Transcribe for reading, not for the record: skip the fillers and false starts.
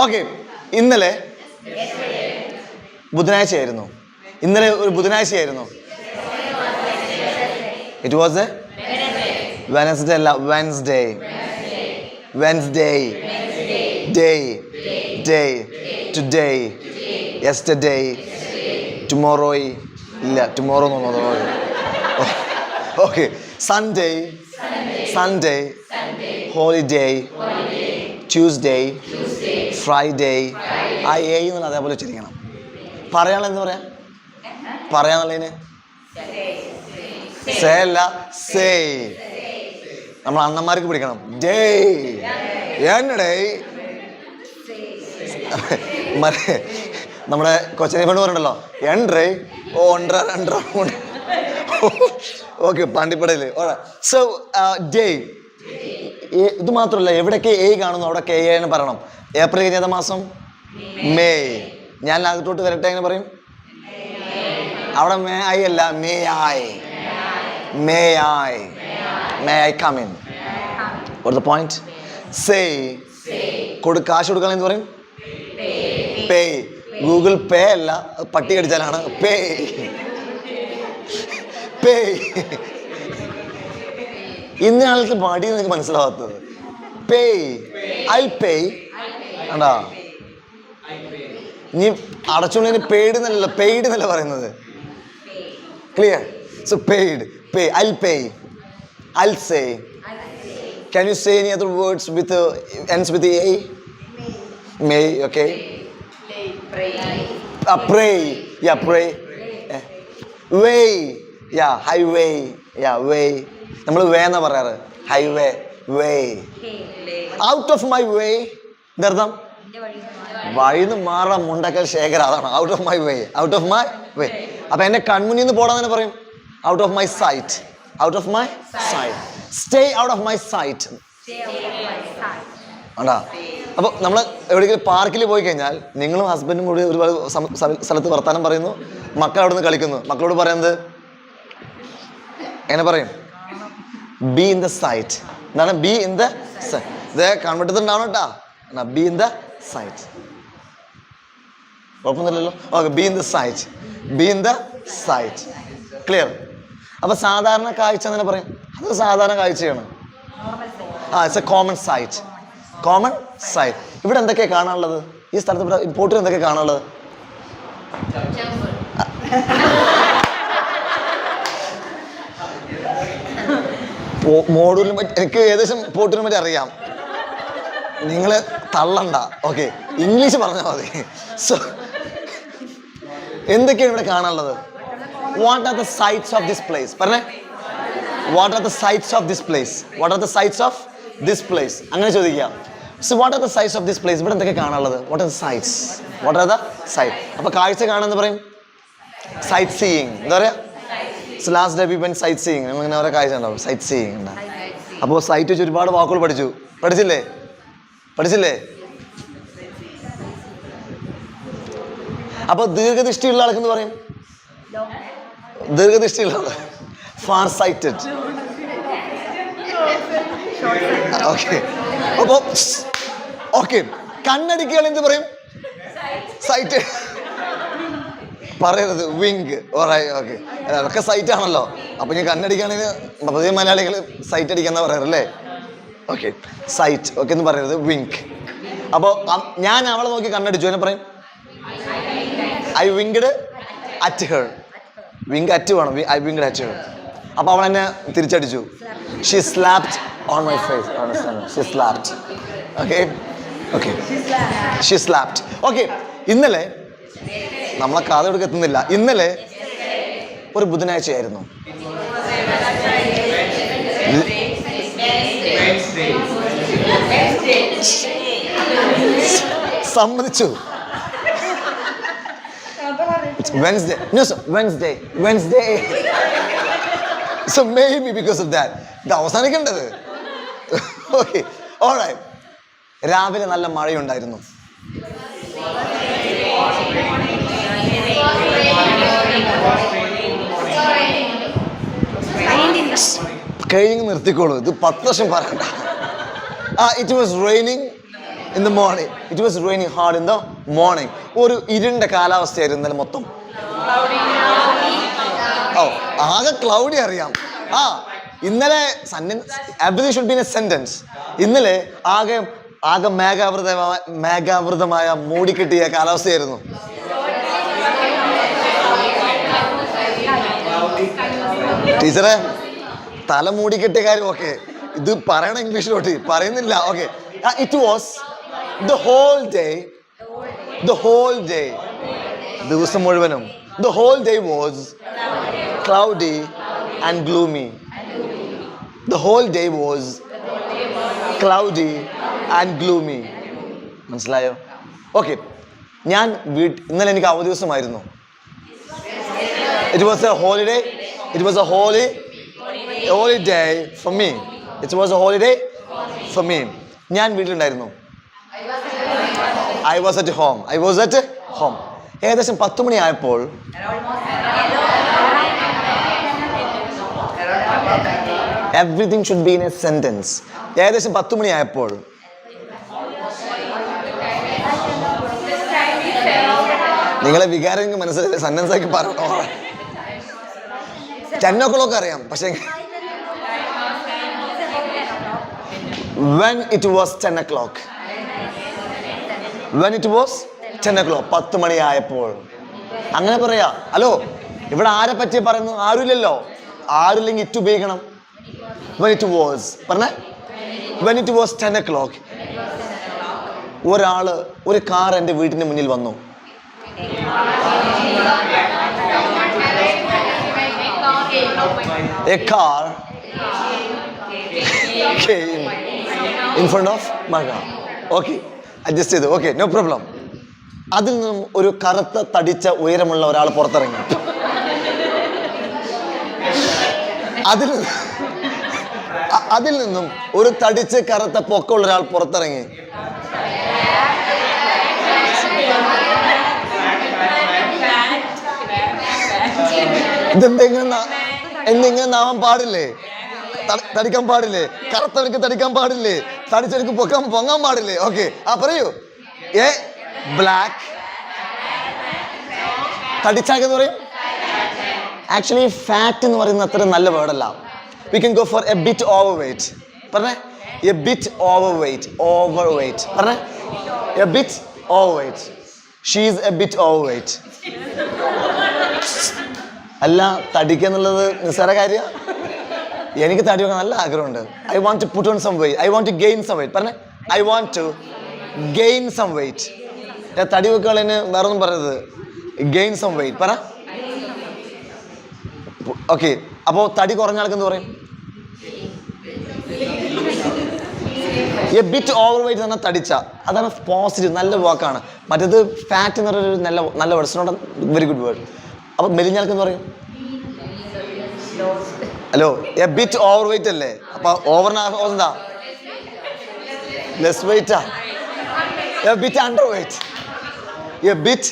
Okay, ഇന്നലെ ബുധനാഴ്ചയായിരുന്നു. ഇന്നലെ ഒരു ബുധനാഴ്ചയായിരുന്നു. ഇറ്റ് വാസ് എ വെനസ്ഡേ അല്ല, Wednesday. Wednesday, day, day, today, yesterday, tomorrow ഇല്ല, ടുമോറോ എന്നൊന്നും. Okay, Sunday, Sunday, holiday, Tuesday, Friday. ആ എ എന്നുള്ള അതേപോലെ ഉച്ചരിക്കണം. പറയാനുള്ള എന്താ പറയാ? പറയാന്നുള്ളതിന് സേ അല്ല, സേ. നമ്മൾ അണ്ണന്മാർക്ക് പിടിക്കണം. ഡേ, എന്നടേ. നമ്മുടെ കൊച്ചിനെ പെണ്ണ് പറഞ്ഞല്ലോ, എൻട്രേ, ഓ ഒണ്ടര രണ്ടര. ഓക്കെ, പാണ്ടിപ്പടയില്. സോ ഡേ, ഇത് മാത്രമല്ല, എവിടെയൊക്കെ എ കാണുന്നു അവിടെയൊക്കെ എ എന്ന് പറയണം. ഏപ്രിൽ കഴിഞ്ഞ മാസം മെയ്. ഞാൻ അകത്തോട്ട് വരട്ടെ എങ്ങനെ പറയും? അവിടെ മേ ഐ അല്ല, may I. May I, may I come in. What the point? Say, കാശ് കൊടുക്കാൻ എന്ത് പറയും? പേ. ഗൂഗിൾ പേ അല്ല, പട്ടി കടിച്ചാലാണ് പേ. പേ. ഇന്നയാൾക്ക് മടി നിങ്ങൾക്ക് മനസ്സിലാവാത്തത്. പേ, ഐ പേ. ആണ്ടാ, നീ അടച്ചുകൊണ്ടതിന് പെയ്ഡ് എന്നല്ല, പെയ്ഡ് എന്നല്ല പറയുന്നത്. Clear? So paid, pay, I pay, I say. Can you say any other words with ends with a? May, okay. Pray, yeah, pray. Way, yeah, highway, yeah, way. നമ്മൾ way എന്നാ പറയാറ്. Highway, way. Out of my way എന്തർത്ഥം? വഴിന്ന് മാറാം, മുണ്ടക്കൽ ശേഖര. അതാണ് out of my way. Out of my way. അപ്പൊ എന്നെ കൺമുന്നിൽ നിന്ന് പോടാൻ തന്നെ പറയും out of my sight. Out of my sight. Stay out of my sight. ആണ്ടാ. അപ്പോൾ നമ്മൾ എവിടെയെങ്കിലും പാർക്കിൽ പോയി കഴിഞ്ഞാൽ നിങ്ങളും ഹസ്ബൻഡും കൂടി ഒരുപാട് സ്ഥലത്ത് വർത്താനം പറയുന്നു, മക്കൾ അവിടെ നിന്ന് കളിക്കുന്നു. മക്കളോട് പറയുന്നത് എങ്ങനെ പറയും? Be in the sight. എന്താണ് ബി ഇൻ ദ സൈറ്റ്? ഇത് കൺവെട്ടത്തുണ്ടാവണം കേട്ടാ. Be in the sight. കുഴപ്പമൊന്നുമില്ലല്ലോ. Okay, be in the sight. Be in the sight. Clear? അപ്പൊ സാധാരണ കാഴ്ച എന്ന് പറയും. അത് സാധാരണ കാഴ്ചയാണ്. It's a common sight. Common sight. ഇവിടെ എന്തൊക്കെയാണ് കാണാനുള്ളത്? ഈ സ്ഥലത്ത് ഇവിടെ പോർട്ടിൽ എന്തൊക്കെയാണ് കാണാനുള്ളത്? മോഡൂലിനെ പറ്റി എനിക്ക് ഏകദേശം പോർട്ടിനെ പറ്റി അറിയാം. നിങ്ങൾ തള്ളണ്ട. ഓക്കെ, ഇംഗ്ലീഷ് പറഞ്ഞാൽ മതി. സോ എന്തൊക്കെയാണ് ഇവിടെ കാണാനുള്ളത്? What are the sights of this place? പറഞ്ഞേ. What are the sights of this place? What are the sights of this place? അങ്ങനെ ചോദിക്കാം. So what are the sights of this place? ഇവിടെ എന്തൊക്കെ കാണാനുള്ളത്? What are the sights? What are the sight? അപ്പൊ കാഴ്ച കാണാന്ന് പറയും സൈറ്റ് സീയിങ്. എന്താ പറയാ? Last day we went sightseeing. നമ്മളിങ്ങനെ ഓരോ കാഴ്ച ഉണ്ടാവും. സൈറ്റ് സീയിങ് ഉണ്ടാ. അപ്പോൾ സൈറ്റ് വെച്ച് ഒരുപാട് വാക്കുകൾ പഠിച്ചു. പഠിച്ചില്ലേ? പഠിച്ചില്ലേ? അപ്പൊ ദീർഘദൃഷ്ടിയുള്ള ആൾക്കെന്ന് പറയും? ദീർഘദൃഷ്ടിയുള്ള ആള് ഫാർ സൈറ്റഡ്. ഓക്കെ, അപ്പൊ ഓക്കെ, കണ്ണടിക്കുകൾ എന്ത് പറയും? സൈറ്റ് പറയരുത്, വിങ്. ഓക്കെ, അതൊക്കെ സൈറ്റ് ആണല്ലോ. അപ്പൊ ഞാൻ കണ്ണടിക്കുകയാണെങ്കിൽ പൊതുവെ മലയാളികൾ സൈറ്റ് അടിക്കാന്നാ പറയാറല്ലേ? Okay, sight. ഓക്കെ എന്ന് പറയരുത്, വിങ്. അപ്പോൾ ഞാൻ അവളെ നോക്കി കണ്ണടിച്ചു, എന്നെ പറയും I winked at her. Wink at വേണം, ഐ വിങ്ക്ഡ് അറ്റ് ഹെർ. അപ്പോൾ അവൾ എന്നെ തിരിച്ചടിച്ചു. She slapped on my face. She slapped. Okay, okay, she slapped. Okay, ഇന്നലെ നമ്മളെ കാതോടുക്ക് എത്തുന്നില്ല. ഇന്നലെ ഒരു ബുധനാഴ്ചയായിരുന്നു. സമ്മതിച്ചു. Wednesday. No, sir. Wednesday. So maybe because of that. ഇത് അവസാനിക്കേണ്ടത്. Okay. All right. രാവിലെ നല്ല മഴയുണ്ടായിരുന്നു. കഴിഞ്ഞ് നിർത്തിക്കോളൂ, ഇത് 10 വർഷം പറയണ്ട. It was raining in the morning. It was raining hard in the morning. ഒരു ഇരുണ്ട കാലാവസ്ഥയായിരുന്നു ഇന്നലെ മൊത്തം. ഓ ആകെ ക്ലൗഡി അറിയാം. ഇന്നലെ everything should be in a sentence. ഇന്നലെ ആകെ മേഘാവൃതമായ മൂടിക്കെട്ടിയ കാലാവസ്ഥയായിരുന്നു. ടീച്ചറെ തല മൂടിക്കെട്ടിയ കാര്യം ഓക്കെ, ഇത് പറയണ ഇംഗ്ലീഷിലോട്ട് പറയുന്നില്ല. Okay, it was the whole day ദിവസം മുഴുവനും the whole day was cloudy and gloomy. The whole day was cloudy and gloomy. മനസ്സിലായോ? ഓക്കെ, ഞാൻ ഇന്നലെ എനിക്ക് അവധി ദിവസമായിരുന്നു. It was a holiday. It was a holiday for me. It was a holiday for me. ഞാൻ വീട്ടിലുണ്ടായിരുന്നു. I was at home. ഏകദേശം 10 മണിയായപ്പോൾ everything should be in a sentence. ഏകദേശം 10 മണിയായപ്പോൾ നിങ്ങളെ വികാരം മനസ്സിലായി സെന്റൻസ് ആക്കി പറയണോ? 10 o'clock അറിയാം, പക്ഷേ when it was 10 o'clock 10 മണിയായപ്പോൾ. അങ്ങനെ പറയാ. ഹലോ, ഇവിടെ ആരെ പറ്റി പറയുന്നു? ആരുമില്ലല്ലോ. ആരുമില്ലെങ്കിൽ ഇറ്റ് ഉപയോഗിക്കണം. when it was പറഞ്ഞേ when it was 10 o'clock ഒരു കാർ എൻ്റെ വീടിന്റെ മുന്നിൽ വന്നു. A car came in front of my car. Okay, adjust ചെയ്തു. Okay, no problem. അതിൽ നിന്നും ഒരു കറുത്ത തടിച്ച ഉയരമുള്ള ഒരാൾ പുറത്തിറങ്ങി. അതിൽ നിന്നും ഒരു തടിച്ച് കറുത്ത പൊക്കമുള്ള ഒരാൾ പുറത്തിറങ്ങി. എന്തെങ്കിലും നാവാൻ പാടില്ലേ? തടിക്കാൻ പാടില്ലേ? കറുത്തവർക്ക് തടിക്കാൻ പാടില്ലേ? തടിച്ചവർക്ക് പൊങ്ങാൻ പാടില്ലേ? ഓക്കെ, പറയൂ. ബ്ലാക്ക് തടിച്ചാക്കെന്ന് പറയും. ആക്ച്വലി ഫാറ്റ് എന്ന് പറയുന്ന അത്ര നല്ല വേർഡല്ല. We can go for a bit overweight. പറഞ്ഞേ എ ബിറ്റ് ഓവർ വെയിറ്റ്. പറഞ്ഞേ a bit overweight. She is a bit overweight. അല്ല, തടിക്കുക എന്നുള്ളത് നിസ്സാര കാര്യ. എനിക്ക് തടി വെക്കാൻ നല്ല ആഗ്രഹമുണ്ട്. I want to put on some weight. I want to gain some weight. പറഞ്ഞേ I want to gain some weight. തടി വെക്കാളതിന് വേറെ ഒന്നും പറയരുത്. ഗെയിൻ സം വെയിറ്റ് പറ. ഓക്കെ, അപ്പോൾ തടി കുറഞ്ഞ ആൾക്ക് എന്ത് പറയും? എ ബിറ്റ് ഓവർ വെയിറ്റ് എന്ന് പറഞ്ഞാൽ തടിച്ച. അതാണ് പോസിറ്റീവ്, നല്ല വാക്കാണ്. മറ്റേത് ഫാറ്റ് എന്ന് പറയുന്നൊരു നല്ല word. It's not a very good word. അപ്പോൾ മെലിഞ്ഞാൾക്ക് എന്ന് പറയും? Hello, a bit overweight അല്ലേ? അപ്പൊ ഓവറിന് എന്താ? ലെസ് വെയിറ്റാ. A bit underweight. A bit